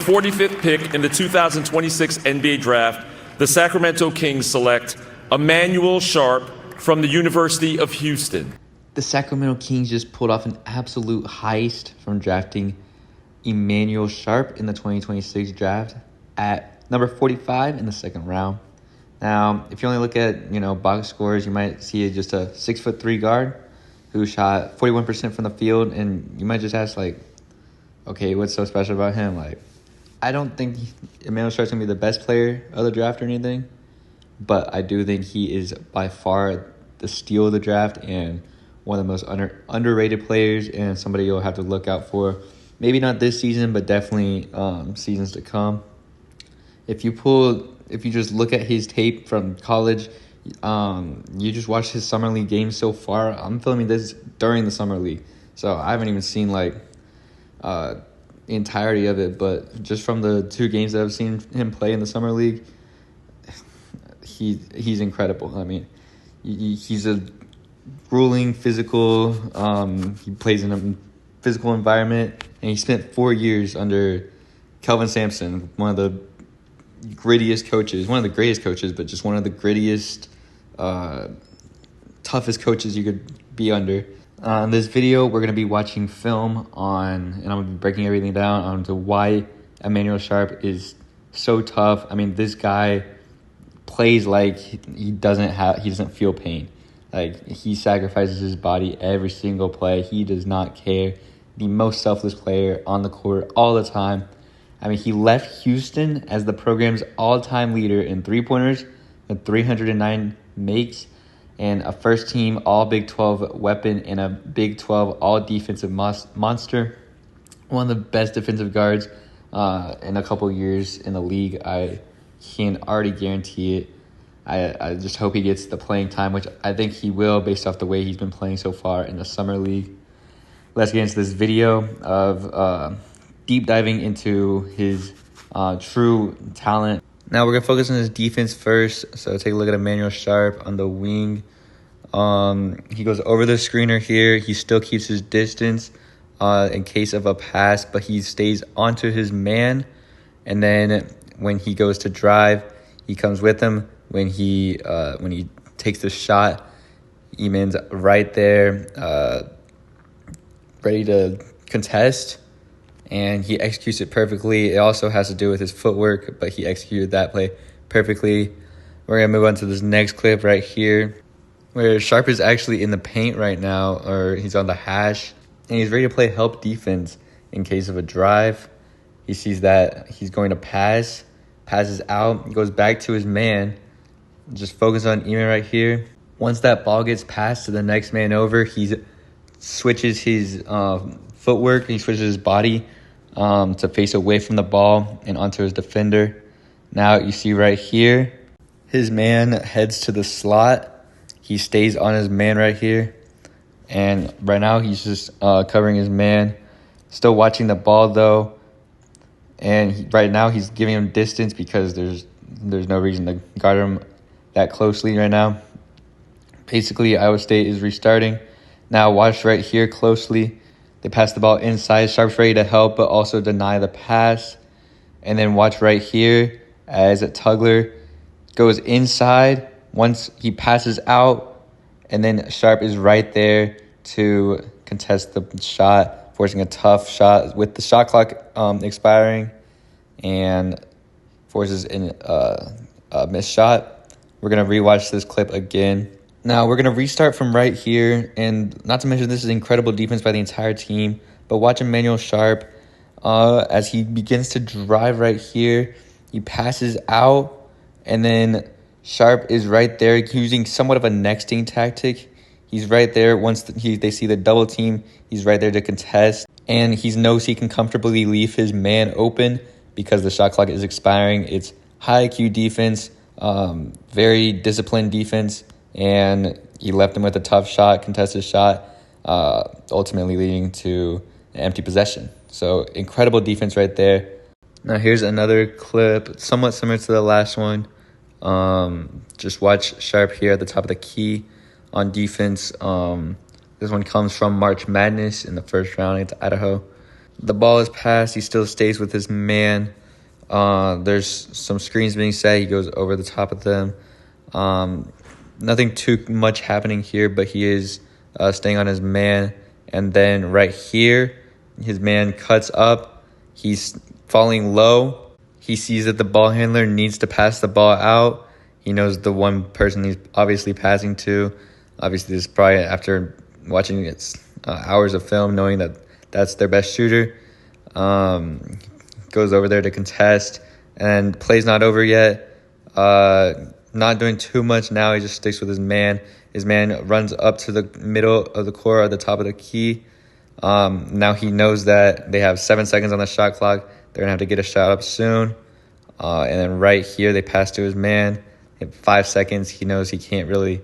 45th pick in the 2026 NBA Draft, the Sacramento Kings select Emanuel Sharp from the University of Houston. The Sacramento Kings just pulled off an absolute heist from drafting Emanuel Sharp in the 2026 draft at number 45 in the second round. Now, if you only look at, box scores, you might see just a 6'3" guard who shot 41% from the field, and you might just ask, okay, what's so special about him? I don't think Emanuel Sharp's going to be the best player of the draft or anything, but I do think he is by far the steal of the draft and one of the most underrated players and somebody you'll have to look out for. Maybe not this season, but definitely seasons to come. If you just look at his tape from college, you just watch his summer league games so far. I'm filming this during the summer league, so I haven't even seen the entirety of it. But just from the 2 games that I've seen him play in the summer league, he's incredible. I mean, he's a grueling physical. He plays in a physical environment, and he spent 4 years under Kelvin Sampson, one of the grittiest coaches, one of the greatest coaches, but just one of the grittiest, toughest coaches you could be under. In this video, we're going to be watching film on, and I'm going to be breaking everything down onto why Emanuel Sharp is so tough. I mean, this guy plays like he doesn't feel pain. He sacrifices his body every single play. He does not care. The most selfless player on the court all the time. I mean, he left Houston as the program's all-time leader in three-pointers with 309 makes and a first-team all-Big 12 weapon and a Big 12 all-defensive monster. One of the best defensive guards in a couple years in the league. I can already guarantee it. I just hope he gets the playing time, which I think he will based off the way he's been playing so far in the summer league. Let's get into this video of deep diving into his true talent. Now we're going to focus on his defense first. So take a look at Emanuel Sharp on the wing. He goes over the screener here. He still keeps his distance in case of a pass, but he stays onto his man. And then when he goes to drive, he comes with him. When he takes the shot, Eman's right there, ready to contest, and he executes it perfectly. It also has to do with his footwork, but he executed that play perfectly. We're going to move on to this next clip right here, where Sharp is actually in the paint right now, or he's on the hash, and he's ready to play help defense in case of a drive. He sees that he's going to passes out, goes back to his man. Just focus on Eman right here. Once that ball gets passed to the next man over, he switches his footwork. He switches his body to face away from the ball and onto his defender. Now you see right here, his man heads to the slot. He stays on his man right here. And right now he's just covering his man. Still watching the ball though. And right now he's giving him distance because there's no reason to guard him that closely right now. Basically, Iowa State is restarting. Now watch right here closely. They pass the ball inside. Sharp's ready to help, but also deny the pass. And then watch right here as Tugler goes inside. Once he passes out, and then Sharp is right there to contest the shot, forcing a tough shot with the shot clock expiring, and forces in a missed shot. We're going to rewatch this clip again. Now we're going to restart from right here, and not to mention this is incredible defense by the entire team, but watch Emanuel Sharp as he begins to drive right here. He passes out, and then Sharp is right there using somewhat of a nexting tactic. He's right there. Once they see the double team, he's right there to contest, and he knows he can comfortably leave his man open because the shot clock is expiring. It's high IQ defense, very disciplined defense, and he left him with a tough shot, contested shot, ultimately leading to an empty possession. So incredible defense right there. Now here's another clip, somewhat similar to the last one. Just watch Sharp here at the top of the key on defense. This one comes from March Madness in the first round against Idaho. The ball is passed. He still stays with his man. There's some screens being set. He goes over the top of them. Nothing too much happening here, but he is staying on his man. And then right here, his man cuts up. He's falling low. He sees that the ball handler needs to pass the ball out. He knows the one person he's obviously passing to. Obviously, this is probably after watching hours of film, knowing that that's their best shooter. Goes over there to contest, and play's not over yet. Not doing too much now. He just sticks with his man. His man runs up to the middle of the court at the top of the key. Now he knows that they have 7 seconds on the shot clock. They're going to have to get a shot up soon. And then right here, they pass to his man. In 5 seconds, he knows he can't really...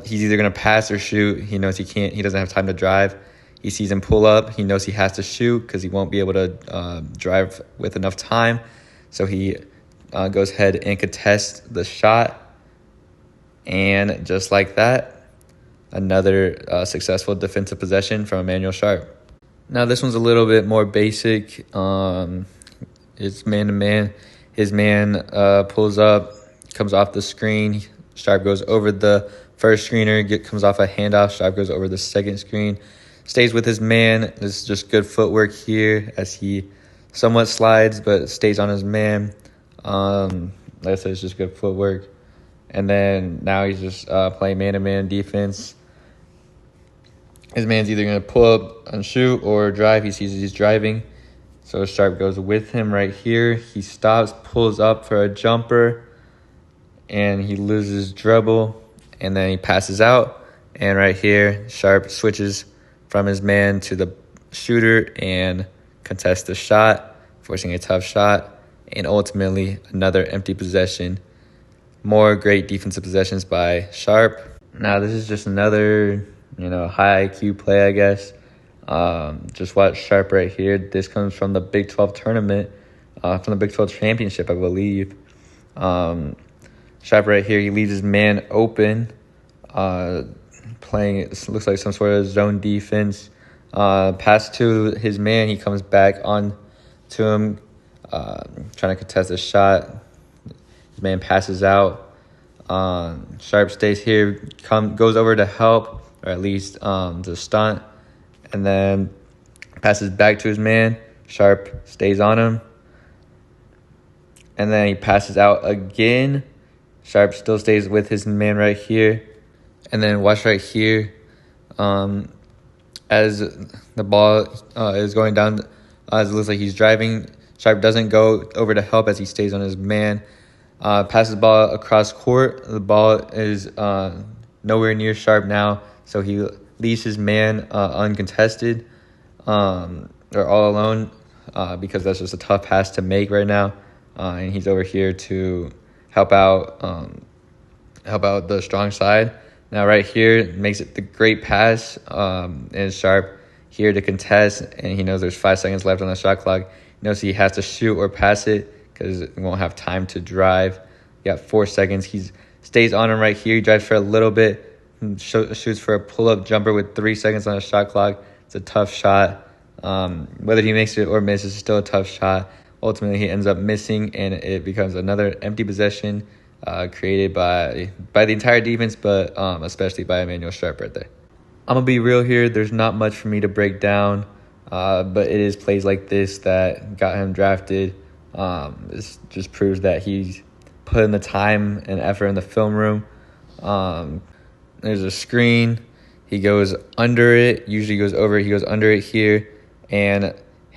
He's either going to pass or shoot. He knows he can't. He doesn't have time to drive. He sees him pull up. He knows he has to shoot because he won't be able to drive with enough time. So he goes ahead and contests the shot. And just like that, another successful defensive possession from Emanuel Sharp. Now this one's a little bit more basic. It's man-to-man. His man pulls up, comes off the screen. Sharp goes over the first screener, comes off a handoff. Sharp goes over the second screen. Stays with his man. This is just good footwork here as he somewhat slides but stays on his man. Like I said, it's just good footwork. And then now he's just playing man-to-man defense. His man's either going to pull up and shoot or drive. He sees he's driving. So Sharp goes with him right here. He stops, pulls up for a jumper, and he loses dribble. And then he passes out. And right here, Sharp switches from his man to the shooter and contests the shot, forcing a tough shot. And ultimately, another empty possession. More great defensive possessions by Sharp. Now, this is just another, high IQ play, I guess. Just watch Sharp right here. This comes from the Big 12 tournament, from the Big 12 championship, I believe. Sharp right here, he leaves his man open, playing, it looks like some sort of zone defense. Pass to his man, he comes back on to him, trying to contest a shot. His man passes out. Sharp stays here, goes over to help, or at least to stunt, and then passes back to his man. Sharp stays on him. And then he passes out again. Sharp still stays with his man right here. And then watch right here. As the ball is going down, as it looks like he's driving, Sharp doesn't go over to help as he stays on his man. Passes the ball across court. The ball is nowhere near Sharp now, so he leaves his man uncontested, or all alone, because that's just a tough pass to make right now. And he's over here to help out the strong side. Now right here makes it the great pass, and Sharp here to contest, and he knows there's 5 seconds left on the shot clock. He knows he has to shoot or pass it because he won't have time to drive. He got 4 seconds. He stays on him right here. He drives for a little bit, shoots for a pull-up jumper with 3 seconds on the shot clock. It's a tough shot. Whether he makes it or misses, it's still a tough shot. Ultimately, he ends up missing, and it becomes another empty possession created by the entire defense, but especially by Emanuel Sharp right there. I'm going to be real here. There's not much for me to break down, but it is plays like this that got him drafted. This just proves that he's put in the time and effort in the film room. There's a screen. He goes under it. Usually goes over it. He goes under it here, and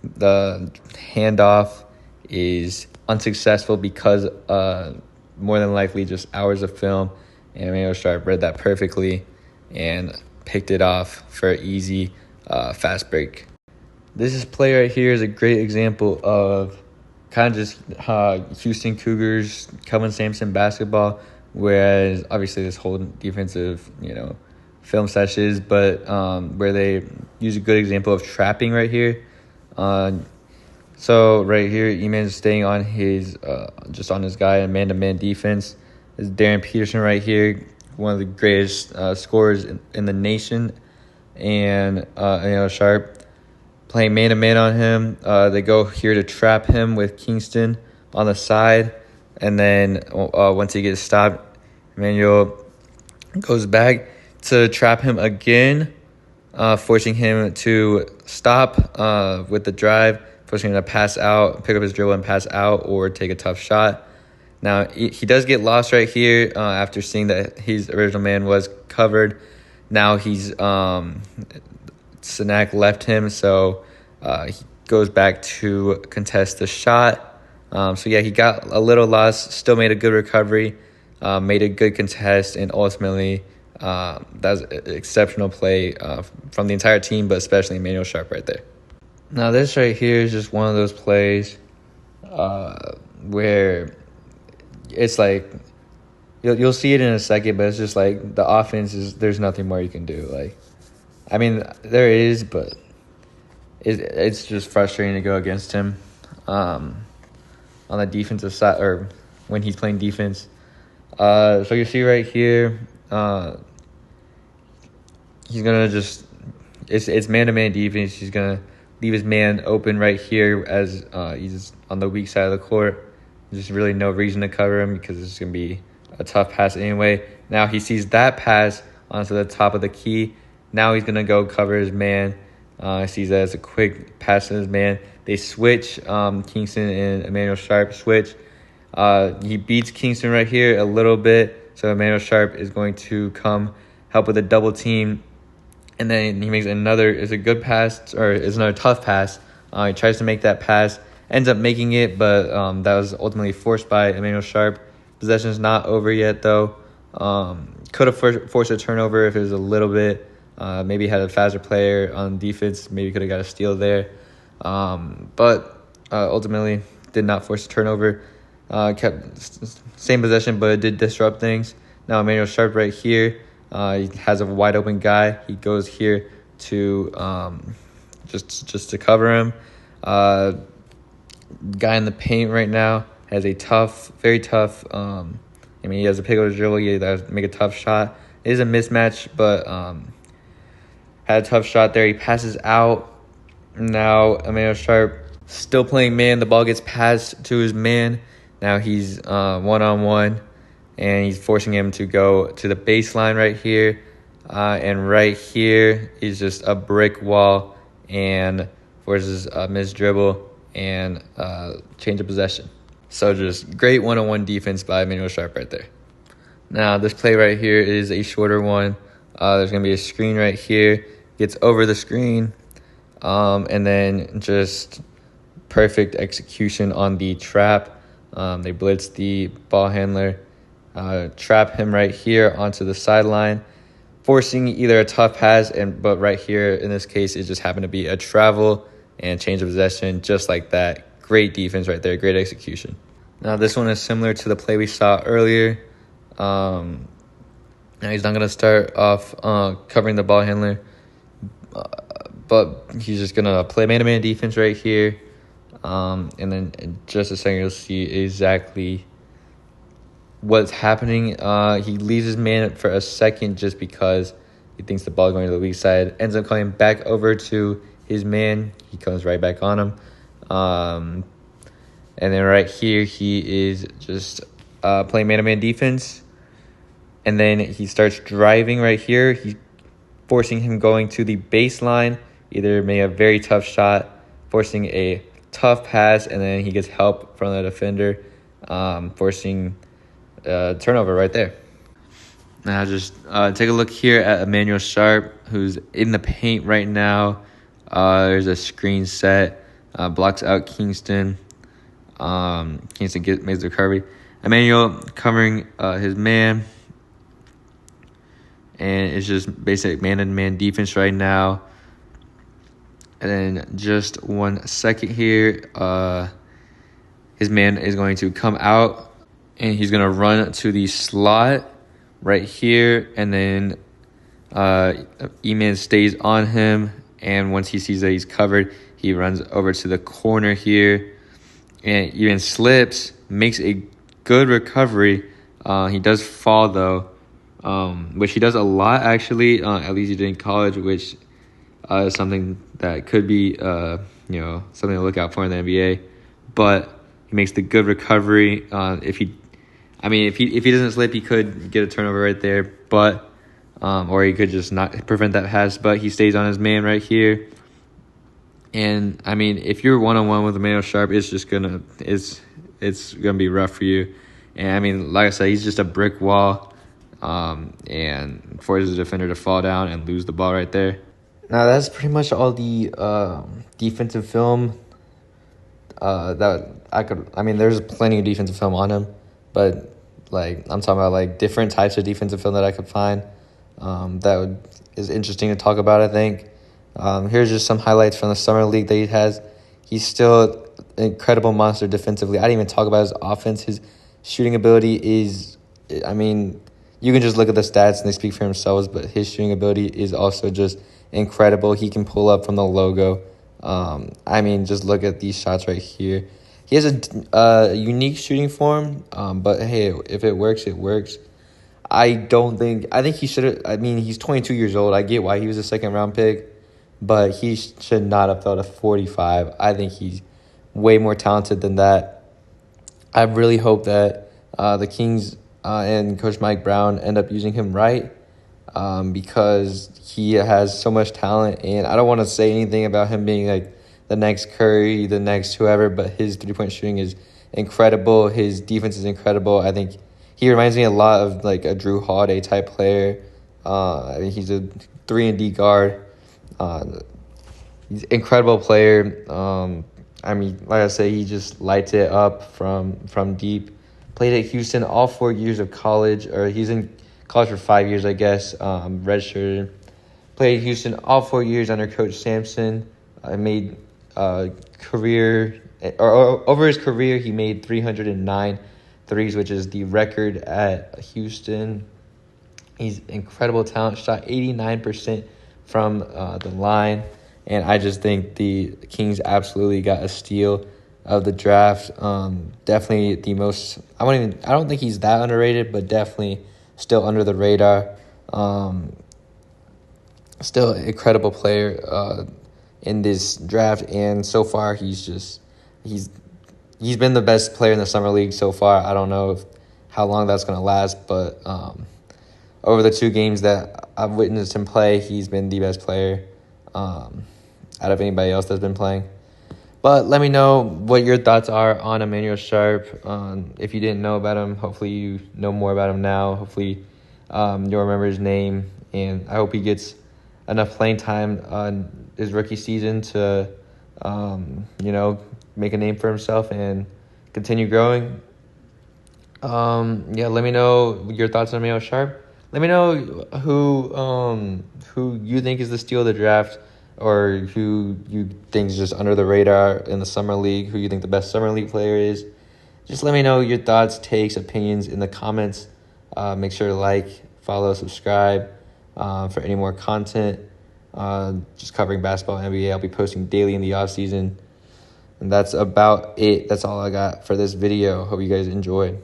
the handoff is unsuccessful because more than likely just hours of film, and Emanuel Sharp read that perfectly and picked it off for an easy fast break. This play right here is a great example of kind of just Houston Cougars, Kelvin Sampson basketball, whereas obviously this whole defensive, film sessions, but where they use a good example of trapping right here. So right here, Eman's staying on his just on his guy in man-to-man defense. Is Darren Peterson right here, one of the greatest scorers in the nation, and Sharp playing man-to-man on him. They go here to trap him with Kingston on the side. And then once he gets stopped, Emanuel goes back to trap him again, forcing him to stop with the drive, forcing him to pass out, pick up his dribble and pass out, or take a tough shot. Now, he does get lost right here after seeing that his original man was covered. Now he's Sinak left him, so he goes back to contest the shot. So yeah, he got a little lost, still made a good recovery, made a good contest, and ultimately that was an exceptional play from the entire team, but especially Emanuel Sharp right there. Now this right here is just one of those plays where it's like you'll see it in a second, but it's just like the offense is, there's nothing more you can do. Like, I mean, there is, but it's just frustrating to go against him on the defensive side, or when he's playing defense. So you see right here, he's gonna just it's man-to-man defense. He's gonna leave his man open right here as he's on the weak side of the court. There's really no reason to cover him because it's gonna be a tough pass anyway. Now he sees that pass onto the top of the key. Now he's gonna go cover his man. Sees that as a quick pass to his man. They switch. Kingston and Emanuel Sharp switch. He beats Kingston right here a little bit. So Emanuel Sharp is going to come help with a double team. And then he makes another, is a good pass, or is another tough pass. He tries to make that pass, ends up making it, but that was ultimately forced by Emanuel Sharp. Possession is not over yet, though. Could have forced a turnover if it was a little bit. Maybe had a faster player on defense. Maybe could have got a steal there. But ultimately did not force a turnover. Kept same possession, but it did disrupt things. Now Emanuel Sharp right here. He has a wide open guy. He goes here to just to cover him. Guy in the paint right now has a tough, very tough. He has a pick up his dribble. He has to make a tough shot. It is a mismatch, but had a tough shot there. He passes out. Now Emanuel Sharp still playing man. The ball gets passed to his man. Now he's one-on-one, and he's forcing him to go to the baseline right here. And right here is just a brick wall, and forces a missed dribble and change of possession. So just great one-on-one defense by Emanuel Sharp right there. Now this play right here is a shorter one. There's going to be a screen right here. Gets over the screen, and then just perfect execution on the trap. They blitz the ball handler, trap him right here onto the sideline, forcing either a tough pass, but right here in this case it just happened to be a travel and change of possession, just like that. Great defense right there, great execution. Now this one is similar to the play we saw earlier. Now he's not going to start off covering the ball handler, but he's just going to play man-to-man defense right here. And then in just a second, you'll see exactly what's happening. He leaves his man for a second just because he thinks the ball is going to the weak side. Ends up coming back over to his man. He comes right back on him. And then right here, he is just playing man-to-man defense. And then he starts driving right here. He's forcing him going to the baseline. Either make a very tough shot, forcing a tough pass, and then he gets help from the defender, forcing a turnover right there. Now just take a look here at Emanuel Sharp, who's in the paint right now. There's a screen set, blocks out Kingston. Kingston makes the recovery. Emanuel covering his man. And it's just basic man-to-man defense right now. And then just 1 second here. His man is going to come out, and he's going to run to the slot right here. And then E-Man stays on him. And once he sees that he's covered, he runs over to the corner here. And E-Man slips, makes a good recovery. He does fall, though. Which he does a lot, actually. At least he did in college, which is something that could be something to look out for in the NBA. But he makes the good recovery. If he doesn't slip, he could get a turnover right there, but or he could just not prevent that pass. But he stays on his man right here. And I mean, if you're 1-on-1 with Emanuel Sharp, it's gonna be rough for you. And I mean, like I said, he's just a brick wall, and forces the defender to fall down and lose the ball right there. Now that's pretty much all the defensive film that I could. I mean, there's plenty of defensive film on him, but I'm talking about different types of defensive film that I could find is interesting to talk about, I think. Here's just some highlights from the summer league that he has. He's still an incredible monster defensively. I didn't even talk about his offense. His shooting ability is, I mean, you can just look at the stats and they speak for themselves, but his shooting ability is also just incredible. He can pull up from the logo. I mean, just look at these shots right here. He has a unique shooting form, but hey, if it works, it works. I think he should have. I mean, he's 22 years old. I get why he was a second-round pick, but he should not have felt a 45. I think he's way more talented than that. I really hope that the Kings and Coach Mike Brown end up using him right, because he has so much talent. And I don't want to say anything about him being the next Curry, the next whoever, but his three-point shooting is incredible. His defense is incredible. I think he reminds me a lot of a Drew Holiday type player. I mean, he's a 3-and-D guard. He's an incredible player. I mean, like I said, he just lights it up from deep. Played at Houston all 4 years of college, or he's in college for 5 years, I guess. Redshirted. Played at Houston all 4 years under Coach Sampson. Made over his career, he made 309 threes, which is the record at Houston. He's incredible talent. Shot 89% from the line, and I just think the Kings absolutely got a steal of the draft. Definitely the most. I don't think he's that underrated, but definitely still under the radar. Still an incredible player in this draft, and so far he's been the best player in the summer league so far. I don't know how long that's going to last, but over the 2 games that I've witnessed him play, he's been the best player out of anybody else that's been playing. But let me know what your thoughts are on Emanuel Sharp. If you didn't know about him, hopefully you know more about him now. Hopefully you'll remember his name, and I hope he gets enough playing time on his rookie season to, make a name for himself and continue growing. Let me know your thoughts on Emanuel Sharp. Let me know who you think is the steal of the draft, or who you think is just under the radar in the summer league, who you think the best summer league player is. Just let me know your thoughts, takes, opinions in the comments. Make sure to like, follow, subscribe for any more content. Just covering basketball and NBA. I'll be posting daily in the off season. And that's about it. That's all I got for this video. Hope you guys enjoyed.